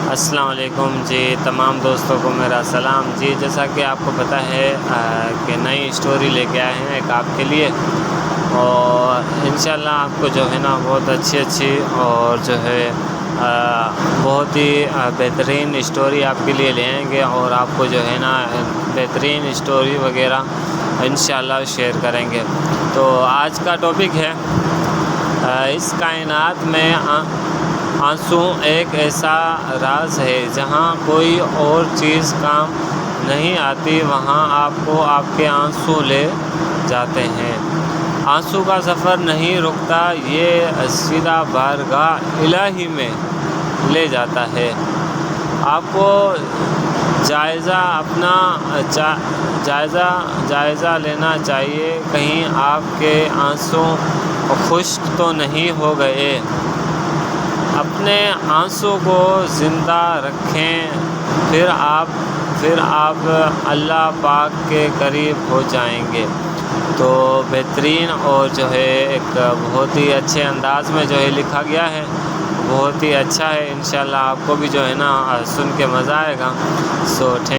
السلام علیکم جی، تمام دوستوں کو میرا سلام جی۔ جیسا کہ آپ کو پتہ ہے کہ نئی اسٹوری لے کے آئے ہیں ایک آپ کے لیے، اور انشاءاللہ آپ کو جو ہے نا بہت اچھی اور جو ہے بہت ہی بہترین اسٹوری آپ کے لیے لے آئیں گے، اور آپ کو جو ہے نا بہترین اسٹوری وغیرہ انشاءاللہ شیئر کریں گے۔ تو آج کا ٹاپک ہے اس کائنات میں آنسو ایک ایسا راز ہے، جہاں کوئی اور چیز کام نہیں آتی وہاں آپ کو آپ کے آنسو لے جاتے ہیں۔ آنسو کا سفر نہیں رکتا، یہ سیدھا بارگاہ الہی میں لے جاتا ہے۔ آپ کو جائزہ لینا چاہیے، کہیں آپ کے آنسو خشک تو نہیں ہو گئے۔ اپنے آنسو کو زندہ رکھیں، پھر آپ اللہ پاک کے قریب ہو جائیں گے۔ تو بہترین اور جو ہے ایک بہت ہی اچھے انداز میں جو ہے لکھا گیا ہے، بہت ہی اچھا ہے۔ انشاءاللہ آپ کو بھی جو ہے نا سن کے مزہ آئے گا۔